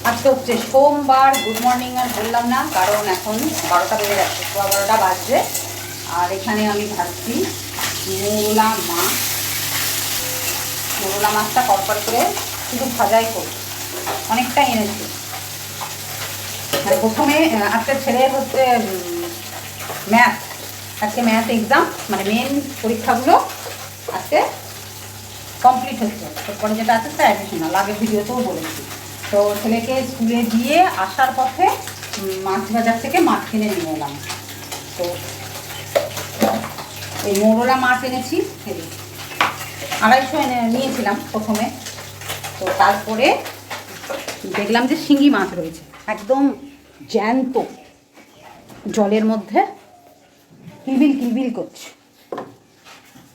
আজকে হচ্ছে সোমবার। গুড মর্নিং আর বললাম না, কারণ এখন 12টা বেজে যাচ্ছে, 12টা বাজছে। আর এখানে আমি ভাবছি মোরলা মাছটা কড়কড় করে শুধু ভাজাই করব। অনেকটা এনেছি। মানে প্রথমে আজকে ছেলে হচ্ছে ম্যাথ, আজকে ম্যাথ এক্সাম, মানে মেন পরীক্ষাগুলো আজকে কমপ্লিট হচ্ছে। তারপরে যেটা আছে সেটা অ্যাডিশনাল, আগের ভিডিওতেও বলেছি। তো ছেলেকে স্কুলে দিয়ে আসার পথে মাছ বাজার থেকে মাছ কিনে নিয়ে এলাম। তো এই মোরলা মাছ এনেছি, 250 নিয়েছিলাম প্রথমে। তো তারপরে দেখলাম যে শিঙি মাছ রয়েছে, একদম জ্যান্ত, জলের মধ্যে কিলবিল কিলবিল করছে।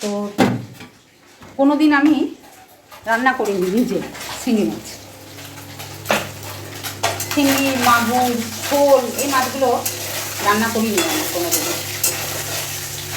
তো কোনোদিন আমি রান্না করিনি নিজে শিঙি মাছ। শিঙি, মাগুর, শোল, এই মাছগুলো রান্না করিনি আমি কোনোদিন।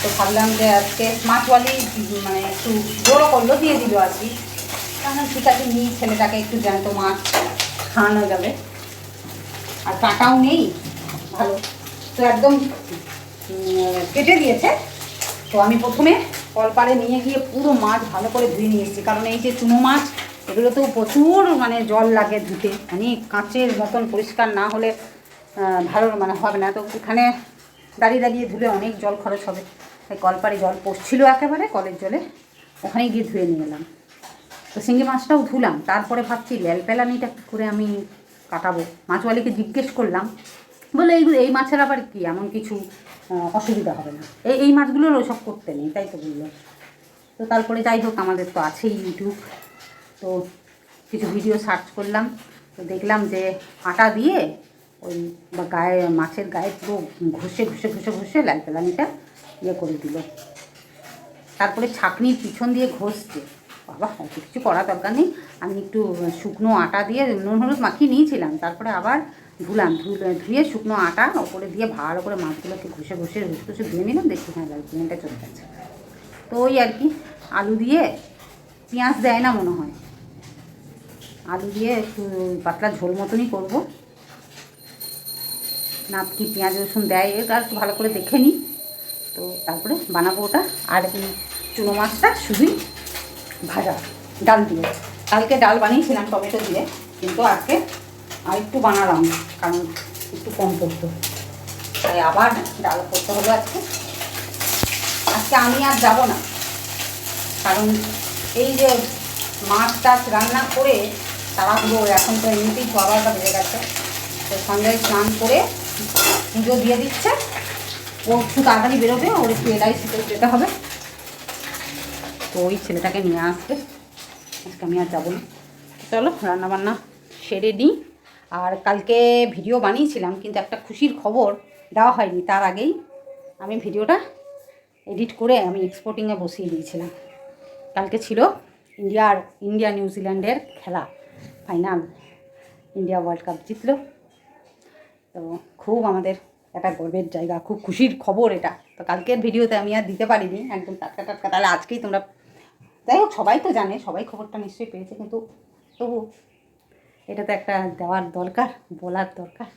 তো ভাবলাম যে আজকে মাছওয়ালি মানে একটু বড়ো করলো, দিয়ে দিল আর কি। কারণ ঠিক আছে, নিই, ছেলেটাকে একটু জ্যান্ত মাছ খাওয়ানো যাবে। আর কাঁটাও নেই ভালো, তো একদম কেটে দিয়েছে। তো আমি প্রথমে কলপাড়ে নিয়ে গিয়ে পুরো মাছ ভালো করে ধুয়ে নিয়ে এসেছি, কারণ এই যে চুনো মাছ, এগুলোতেও প্রচুর মানে জল লাগে ধুতে, মানে কাঁচের মতন পরিষ্কার না হলে ভালো মানে হবে না। তো এখানে দাঁড়িয়ে দাঁড়িয়ে ধুলে অনেক জল খরচ হবে, তাই কলপাড়ে জল পড়ছিল একেবারে, কলের জলে, ওখানেই গিয়ে ধুয়ে নিয়ে এলাম। তো শিঙি মাছটাও ধুলাম, তারপরে ভাবছি ল্যালপেলানিটা কী করে আমি কাটাবো। মাছওয়ালিকে জিজ্ঞেস করলাম, বলে এই মাছের আবার কি এমন কিছু অসুবিধা হবে না, এই মাছগুলোর ওসব করতে নেই, তাই তো বললো। তো তারপরে যাই হোক, আমাদের তো আছেই ইউটিউব, তো কিছু ভিডিও সার্চ করলাম। তো দেখলাম যে আটা দিয়ে ওই গায়ে, মাছের গায়ে পুরো ঘষে ঘষে ঘষে ঘষে ল্যালপেলানিটা ইয়ে করে দিল। তারপরে ছাঁকনির পিছন দিয়ে ঘষছে। বাবা, অত কিছু করা দরকার নেই, আমি একটু শুকনো আটা দিয়ে নুন হলুদ মাখিয়ে নিয়েছিলাম, তারপরে আবার ধুয়ে শুকনো আটা ওপরে দিয়ে ভালো করে মাছগুলোকে ঘষে ঘষে ঘষে ধুয়ে নিলাম। দেখি হ্যাঁ, ল্যালপেলানিটা চলে গেছে। তো ওই আর কি, আলু দিয়ে, পেঁয়াজ দেয় না মনে হয়, আলু দিয়ে একটু পাতলা ঝোল মতনই করবো, না কি পেঁয়াজ রসুন দেয় এটা একটু ভালো করে দেখে নিই। তো তারপরে বানাবো ওটা। আর এই চুনো মাছটা শুধুই ভাজা, ডাল দিয়ে। কালকে ডাল বানিয়েছিলাম টমেটো দিয়ে, কিন্তু আজকে আর একটু বানালাম, কারণ একটু কম পড়তো, তাই আবার ডাল করতে হলো আজকে। আজকে আমি আর যাব না, কারণ এই যে মাছ টাছ রান্না করে তাড়াহুড়ো, এখন তো এমনিতেই 12টা বেজে গেছে। তো সন্ধ্যায় স্নান করে পুজো দিয়ে দিচ্ছে, ও একটু তাড়াতাড়ি বেরোবে, ওর একটু LIC-তে যেতে হবে। তো ওই ছেলেটাকে নিয়ে আসবে, আজকে আমি আর যাবো না। চলো রান্নাবান্না সেরে নিই। আর কালকে ভিডিও বানিয়েছিলাম, কিন্তু একটা খুশির খবর দেওয়া হয়নি, তার আগেই আমি ভিডিওটা এডিট করে আমি এক্সপোর্টিংয়ে বসিয়ে দিয়েছিলাম। কালকে ছিল ইন্ডিয়া নিউজিল্যান্ডের খেলা, ফাইনাল, ইন্ডিয়া ওয়ার্ল্ড কাপ জিতল। তো খুব আমাদের একটা গর্বের জায়গা, খুব খুশির খবর এটা। তো কালকের ভিডিওতে আমি আর দিতে পারিনি একদম টাটকা টাটকা, তাহলে আজকেই তোমরা, যাই হোক সবাই তো জানে, সবাই খবরটা নিশ্চয়ই পেয়েছে, কিন্তু তবু এটা তো একটা দেওয়ার দরকার, বলার দরকার।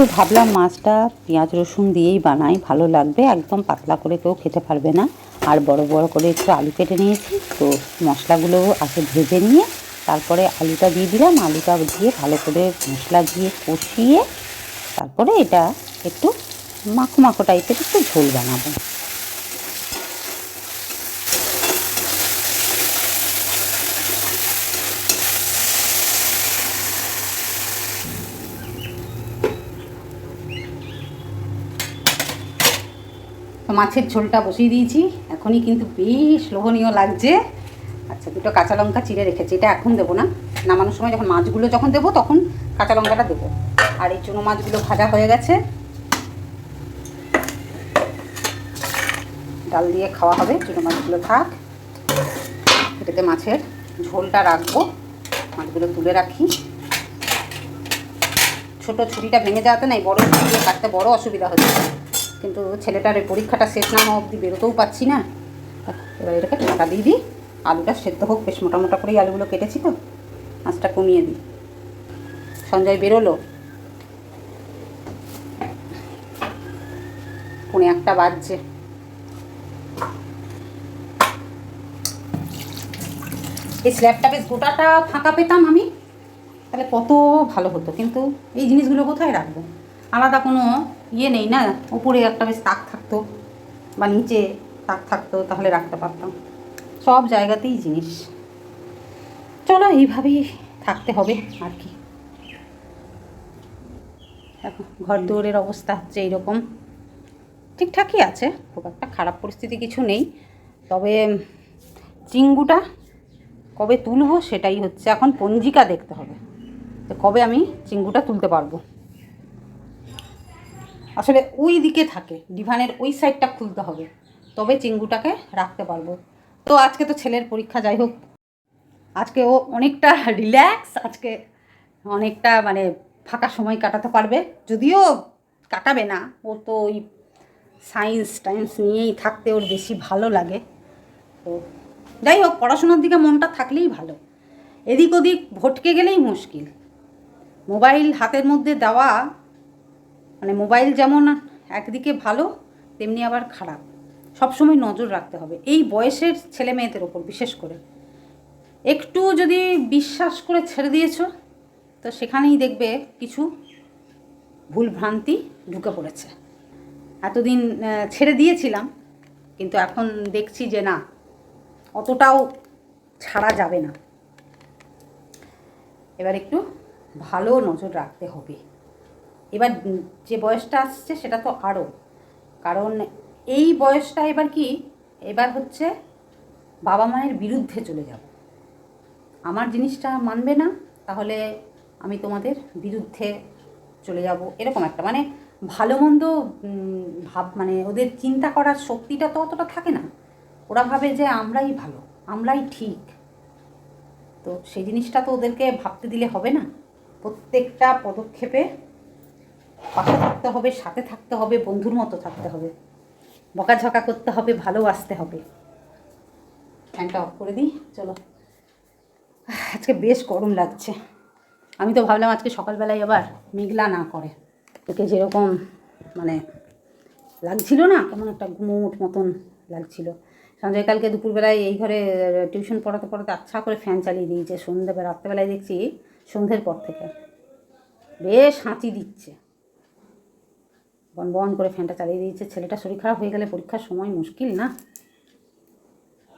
তো ভাবলাম মাছটা পেঁয়াজ রসুন দিয়েই বানাই, ভালো লাগবে, একদম পাতলা করে কেউ খেতে পারবে না। আর বড় বড় করে একটু আলু কেটে নিয়েছি, তো মশলাগুলো আগে ভেজে নিয়ে তারপরে আলুটা দিয়ে দিলাম। আলুটা দিয়ে ভালো করে মশলা দিয়ে কষিয়ে তারপরে এটা একটু মাখো মাখো টাইপের একটু ঝোল বানাবো। তো মাছের ঝোলটা বসিয়ে দিয়েছি, এখনই কিন্তু বেশ লোভনীয় লাগছে। আচ্ছা, দুটো কাঁচা লঙ্কা চিড়ে রেখেছি, এটা এখন দেবো না, নামানোর সময় যখন মাছগুলো যখন দেবো তখন কাঁচা লঙ্কাটা দেবো। আর এই চুনো মাছগুলো ভাজা হয়ে গেছে, ডাল দিয়ে খাওয়া হবে। চুনো মাছগুলো থাক, এটাতে মাছের ঝোলটা রাখবো। মাছগুলো তুলে রাখি। ছোট ছুরিটা ভেঙে যাওয়াতে নাই, বড় ছুরি দিয়ে কাটতে বড় অসুবিধা হচ্ছে, কিন্তু ছেলেটার এই পরীক্ষাটা শেষ না হওয়া অবধি বেরোতেও পাচ্ছি না। এবার এটাকে ঢাকা দিয়ে দিই, আলুটা সেদ্ধ হোক। বেশ মোটা মোটা করেই আলুগুলো কেটেছি, তো আঁচটা কমিয়ে দিই। সঞ্জয় বেরোলো, 1:45 বাজছে। এই স্ল্যাবটা বেশ গোটাটা ফাঁকা পেতাম আমি, তাহলে কত ভালো হতো। কিন্তু এই জিনিসগুলো কোথায় রাখবো? আলাদা কোনো ইয়ে নেই না, উপরে একটা বেশ তাক থাকতো বা নিচে তাক থাকতো, তাহলে রাখতে পারতাম। সব জায়গাতেই জিনিস। চলো, এইভাবেই থাকতে হবে আর কি। এখন ঘর দুয়ারের অবস্থা হচ্ছে এইরকম, ঠিকঠাকই আছে, খুব একটা খারাপ পরিস্থিতি কিছু নেই। তবে চিঙ্গুটা কবে তুলবো সেটাই হচ্ছে এখন পঞ্জিকা দেখতে হবে, তো কবে আমি চিঙ্গুটা তুলতে পারবো। আসলে ওই দিকে থাকে, ডিভানের ওই সাইডটা খুলতে হবে, তবে চিঙ্গুটাকে রাখতে পারবো। তো আজকে তো ছেলের পরীক্ষা, যাই হোক আজকে ও অনেকটা রিল্যাক্স, আজকে অনেকটা মানে ফাঁকা সময় কাটাতে পারবে। যদিও কাটাবে না, ও তো ওই সায়েন্স টাইন্স নিয়েই থাকতে ওর বেশি ভালো লাগে। তো যাই হোক, পড়াশোনার দিকে মনটা থাকলেই ভালো, এদিক ওদিক ভটকে গেলেই মুশকিল। মোবাইল হাতের মধ্যে দেওয়া, মানে মোবাইল যেমন একদিকে ভালো তেমনি আবার খারাপ, সবসময় নজর রাখতে হবে এই বয়সের ছেলে মেয়েদের ওপর। বিশেষ করে একটু যদি বিশ্বাস করে ছেড়ে দিয়েছো, তো সেখানেই দেখবে কিছু ভুল ভ্রান্তি ঢুকে পড়েছে। এতদিন ছেড়ে দিয়েছিলাম, কিন্তু এখন দেখছি যে না, অতটাও ছাড়া যাবে না। এবার একটু ভালো নজর রাখতে হবে। এবার যে বয়সটা আসছে সেটা তো আরও, কারণ এই বয়সটা এবার কি, এবার হচ্ছে বাবা মায়ের বিরুদ্ধে চলে যাব। আমার জিনিসটা মানবে না, তাহলে আমি তোমাদের বিরুদ্ধে চলে যাব, এরকম একটা মানে ভালো মন্দ ভাব, মানে ওদের চিন্তা করার শক্তিটা তো অতটা থাকে না। ওরা ভাবে যে আমরাই ভালো, আমরাই ঠিক। তো সেই জিনিসটা তো ওদেরকে ভাবতে দিলে হবে না। প্রত্যেকটা পদক্ষেপে পাশে থাকতে হবে, সাথে থাকতে হবে, বন্ধুর মতো থাকতে হবে, বকাঝকা করতে হবে, ভালোবাসতে হবে। ফ্যানটা অফ করে দিই, চলো। আজকে বেশ গরম লাগছে। আমি তো ভাবলাম আজকে সকালবেলায় আবার মেঘলা না করে, তোকে যেরকম মানে লাগছিল না, কেমন একটা গুমোট মতন লাগছিল। সঞ্জয় কালকে দুপুরবেলায় এই ঘরে টিউশন পড়াতে পড়াতে আচ্ছা করে ফ্যান চালিয়ে দিয়েছে। রাত্রেবেলায় দেখছি সন্ধ্যের পর থেকে বেশ হাঁচি দিচ্ছে, বন বন করে ফ্যানটা চালিয়ে দিয়েছে। ছেলেটা শরীর খারাপ হয়ে গেলে পরীক্ষার সময় মুশকিল না।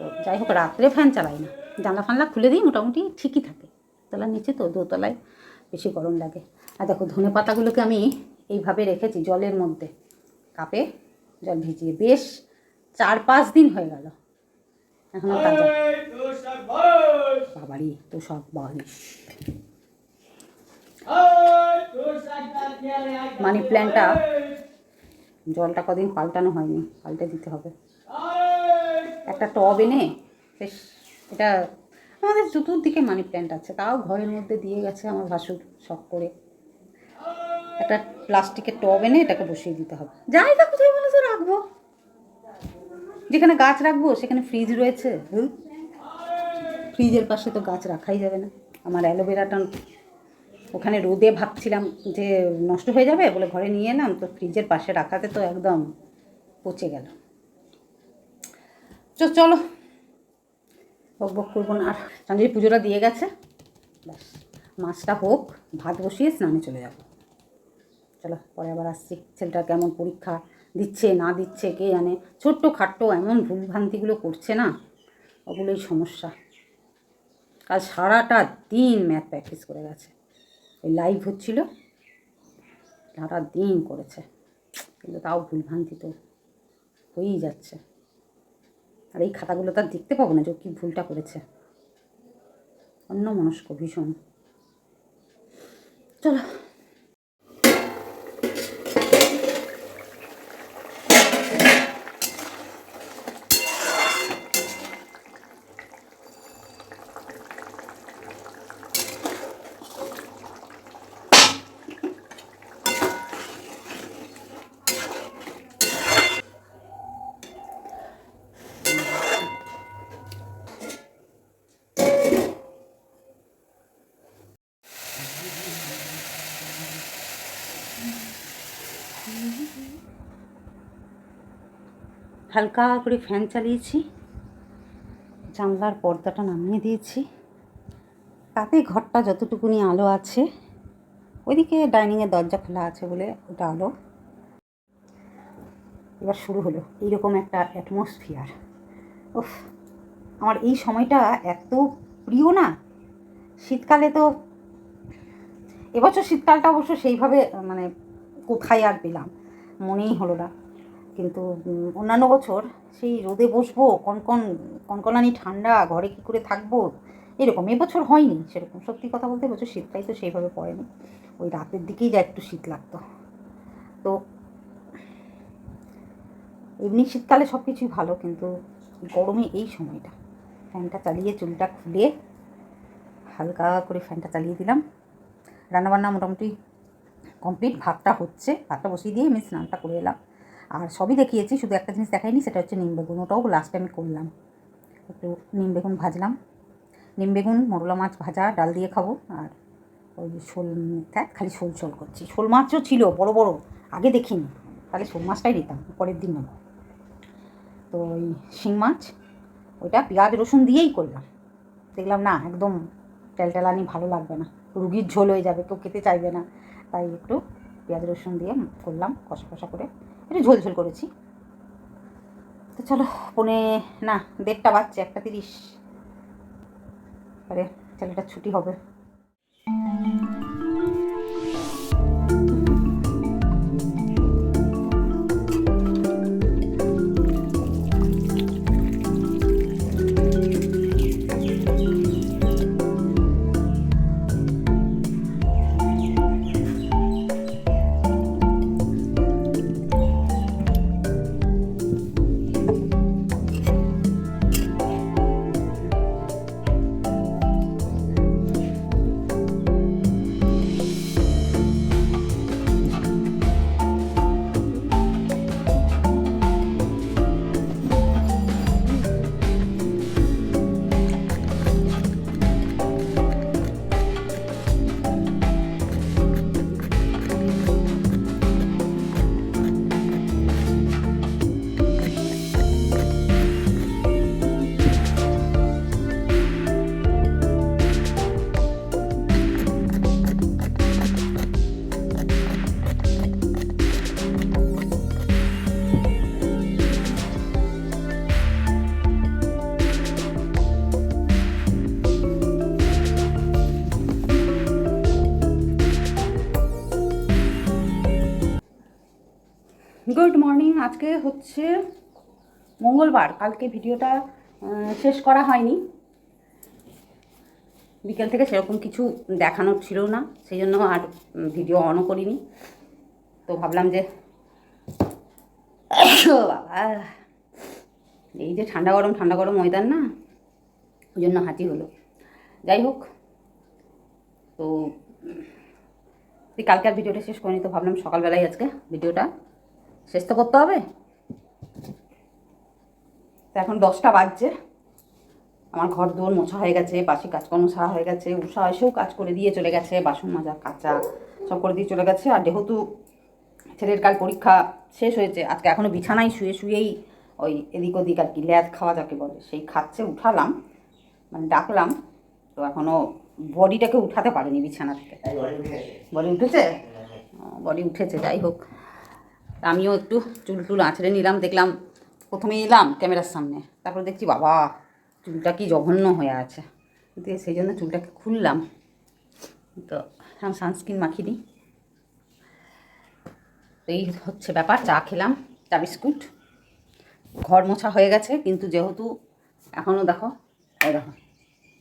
তো যাই হোক, রাত্রে ফ্যান চালাই না, জানলা ফানলা খুলে দিই, মোটামুটি ঠিকই থাকে। তলার নিচে তো, দোতলায় বেশি গরম লাগে। আর দেখো, ধনে পাতাগুলোকে আমি এইভাবে রেখেছি জলের মধ্যে, কাপে জল ভিজিয়ে, বেশ 4-5 দিন হয়ে গেল, এখনও তাজা। বাবারই তো সব বালিশ। মানি প্ল্যান্টটা জলটা কদিন পাল্টানো হয়নি, পাল্টে দিতে হবে। একটা টব এনে বেশ, এটা আমাদের চতুর্দিকে মানি প্ল্যান্ট আছে, তাও ঘরের মধ্যে দিয়ে গেছে আমার ভাসুর শখ করে। একটা প্লাস্টিকের টব এনে এটাকে বসিয়ে দিতে হবে। জায়গা কোথায় বলে তো রাখবো, যেখানে গাছ রাখবো সেখানে ফ্রিজ রয়েছে, ফ্রিজের পাশে তো গাছ রাখাই যাবে না। আমার অ্যালোভেরাটা ওখানে রোদে ভাবছিলাম যে নষ্ট হয়ে যাবে বলে ঘরে নিয়ে এলাম, তো ফ্রিজের পাশে রাখাতে তো একদম পচে গেল। চলো বক বক করবো না। আর চাঁদের পুজোটা দিয়ে গেছে, ব্যাস মাছটা হোক, ভাত বসিয়ে স্নানে চলে যাব। চলো পরে আবার আসছি। ছেলেটা কেমন পরীক্ষা দিচ্ছে না দিচ্ছে কে জানে, ছোট্ট খাট্টো এমন ভুলভ্রান্তিগুলো করছে না, ওগুলোই সমস্যা। কাল সারাটা দিন ম্যাথ প্র্যাকটিস করে গেছে, ওই লাইভ হচ্ছিল সারা দিন করেছে, কিন্তু তাও ভুলভ্রান্তি তো হয়েই যাচ্ছে। আর এই খাতাগুলো তার দেখতে পাবো না যে কী ভুলটা করেছে, অন্যমনস্ক ভীষণ। চলো হালকা করে ফ্যান চালিয়েছি, জানলার পর্দাটা নামিয়ে দিয়েছি, তাতে ঘরটা যতটুকুনি আলো আছে, ওইদিকে ডাইনিংয়ের দরজা খোলা আছে বলে ওটা আলো। এবার শুরু হলো এইরকম একটা অ্যাটমসফিয়ার। উফ, আমার এই সময়টা এত প্রিয় না। শীতকালে তো এবছর শীতকালটা অবশ্য সেইভাবে মানে কোথায় আর পেলাম, মনেই হলো না। কিন্তু অন্যান্য বছর সেই রোদে বসবো, কনকনানি ঠান্ডা, ঘরে কী করে থাকবো, এরকম এবছর হয়নি সেরকম। সত্যি কথা বলতে এবছর শীতটাই তো সেইভাবে পড়েনি, ওই রাতের দিকেই যা একটু শীত লাগতো। তো এমনি শীতকালে সব কিছুই ভালো, কিন্তু গরমে এই সময়টা ফ্যানটা চালিয়ে চুলটা খুলে হালকা করে ফ্যানটা চালিয়ে দিলাম। রান্নাবান্না মোটামুটি কমপ্লিট, ভাতটা হচ্ছে, ভাতটা বসিয়ে দিয়ে আমি স্নানটা করে এলাম। আর সবই দেখিয়েছি, শুধু একটা জিনিস দেখাইনি, সেটা হচ্ছে নিম বেগুন, ওটাও লাস্টে আমি করলাম। একটু নিম বেগুন ভাজলাম, নিম বেগুন মরলা মাছ ভাজা, ডাল দিয়ে খাবো। আর ওই শোল, খালি শোল করছি। শোল মাছও ছিল বড় বড়, আগে দেখিনি, তাহলে শোল মাছটাই নিতাম, পরের দিন নেব। তো ওই শিং মাছ, ওইটা পেঁয়াজ রসুন দিয়েই করলাম। দেখলাম না একদম টেলটেলানি ভালো লাগবে না, রুগীর ঝোল হয়ে যাবে, কেউ খেতে চাইবে না, তাই একটু পেঁয়াজ রসুন দিয়ে করলাম, কষা কষা করে একটু ঝোল ঝোল করেছি। তো চলো 1:30 বাজছে, 1:30, আরে ছেলেটার ছুটি হবে। Good morning. আজকে হচ্ছে মঙ্গলবার, কালকে ভিডিওটা শেষ করা হয়নি, বিকেল থেকে সেরকম কিছু দেখানোর ছিল না, সেই জন্য আর ভিডিও অনও করিনি। তো ভাবলাম যে বাবা, এই যে ঠান্ডা গরম ওয়েদার না, ওই জন্য হাঁচি হলো। যাই হোক, তো কালকে আর ভিডিওটা শেষ করিনি, তো ভাবলাম সকালবেলায় আজকে ভিডিওটা শেষ তো করতে হবে। তো এখন 10টা বাজছে, আমার ঘর দোর মোছা হয়ে গেছে, বাসি কাজকর্ম সারা হয়ে গেছে, উষা এসেও কাজ করে দিয়ে চলে গেছে, বাসন মাজা কাচা সব করে দিয়ে চলে গেছে। আর যেহেতু ছেলের কাল পরীক্ষা শেষ হয়েছে, আজকে এখনও বিছানায় শুয়ে শুয়েই ওই এদিক ওদিক আর কি ল্যাদ খাওয়া যাকে বলে সেই খাচ্ছে। উঠালাম মানে ডাকলাম, তো এখনও বডিটাকে উঠাতে পারেনি বিছানা থেকে। বডি উঠেছে, বডি উঠেছে। যাই হোক, আমিও একটু চুল টুল আঁচড়ে নিলাম। দেখলাম প্রথমে এলাম ক্যামেরার সামনে, তারপর দেখছি বাবা চুলটা কি জঘন্য হয়ে আছে, দিয়ে সেই জন্য চুলটাকে খুললাম। তো এখন সানস্ক্রিন মাখিয়ে দিই। এই হচ্ছে ব্যাপার। চা খেলাম, চা বিস্কুট। ঘর মোছা হয়ে গেছে, কিন্তু যেহেতু এখনও দেখো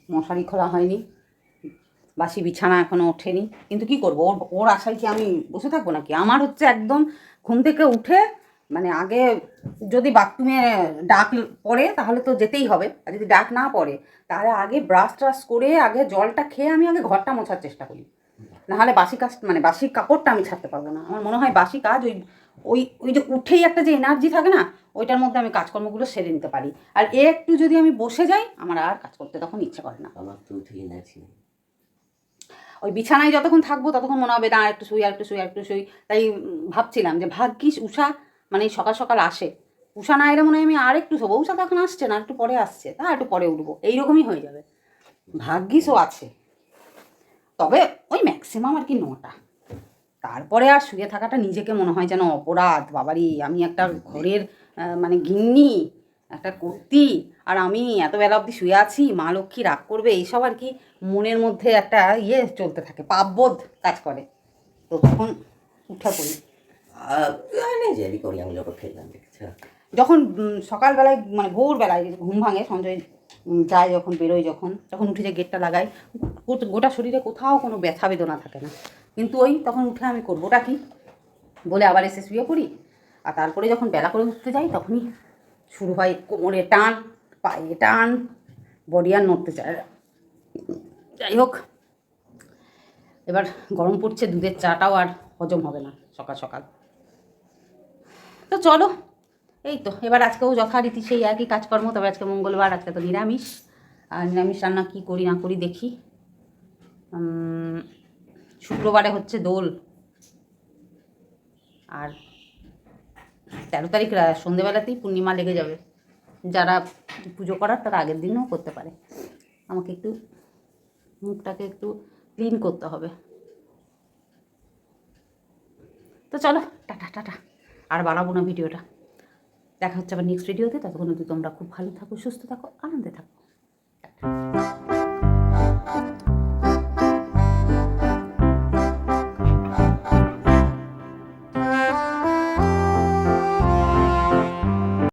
মশারি খোলা হয়নি, বাসি বিছানা এখনও ওঠেনি, কিন্তু কি করবো, ওর আশায় কি আমি বসে থাকবো নাকি? আমার হচ্ছে একদম ঘুম থেকে উঠে মানে আগে যদি বাথরুমে ডাক পড়ে তাহলে তো যেতেই হবে, আর যদি ডাক না পড়ে তাহলে আগে ব্রাশ ট্রাশ করে আগে জলটা খেয়ে আমি আগে ঘরটা মোছার চেষ্টা করি। নাহলে বাসি কাজ মানে বাসি কাপড়টা আমি ছাড়তে পারবো না। আমার মনে হয় বাসি কাজ ওই ওই ওই যে উঠেই একটা যে এনার্জি থাকে না, ওইটার মধ্যে আমি কাজকর্মগুলো সেরে নিতে পারি। আর একটু যদি আমি বসে যাই আমার আর কাজ করতে তখন ইচ্ছে করে না। আমার তো উঠে এনার্জি নেই। ওই বিছানায় যতক্ষণ থাকবো ততক্ষণ মনে হবে না একটু শুই আর একটু শুই আর একটু শুই। তাই ভাবছিলাম যে ভাগ্যিস উষা মানে সকাল সকাল আসে, উষা না এলে মনে হয় আমি আর একটু শোবো। উষা তো এখন আসছে না, একটু পরে আসছে, তা একটু পরে উঠবো, এইরকমই হয়ে যাবে। ভাগ্যিস ও আছে, তবে ওই ম্যাক্সিমাম আর কি 9টা। তারপরে আর শুয়ে থাকাটা নিজেকে মনে হয় যেন অপরাধ। বাবারি, আমি একটা ঘরের মানে গিন্নি, একটা কর্ত্রী, আর আমি এত বেলা অবধি শুয়ে আছি, মা লক্ষ্মী রাগ করবে, এইসব আর কি মনের মধ্যে একটা চলতে থাকে, পাপবোধ কাজ করে। তো তখন উঠে পড়ি। জারি করি আমি যখন খেললাম দেখছো, যখন সকালবেলায় মানে ভোরবেলায় ঘুম ভাঙে, সঞ্জয় যায় যখন, বেরোয় যখন উঠে যে গেটটা লাগাই, গোটা শরীরে কোথাও কোনো ব্যথা বেদনা থাকে না, কিন্তু ওই তখন উঠে আমি করবোটা কি বলে আবার এসে শুয়ে পড়ি। আর তারপরে যখন বেলা করে উঠতে যাই তখনই শুরু হয় কোমরে টান, পায়ে টান, বডি আর নড়তে চায়। যাই হোক, এবার গরম পড়ছে, দুধের চাটাও আর হজম হবে না সকাল সকাল। তো চলো, এই তো এবার আজকেও যথারীতি সেই একই কাজকর্ম, তবে আজকে মঙ্গলবার, আজকে তো নিরামিষ। আর নিরামিষ রান্না কী করি না করি দেখি। শুক্রবারে হচ্ছে দোল, আর 13 তারিখ সন্ধেবেলাতেই পূর্ণিমা লেগে যাবে। যারা পুজো করার তারা আগের দিনও করতে পারে। আমাকে একটু মুখটাকে একটু ক্লিন করতে হবে। তো চলো, টাটা টাটা, আর বাড়াবো না ভিডিওটা। দেখা হচ্ছে আবার নেক্সট ভিডিওতে। ততক্ষণ অবধি তোমরা খুব ভালো থাকো, সুস্থ থাকো, আনন্দে থাকো।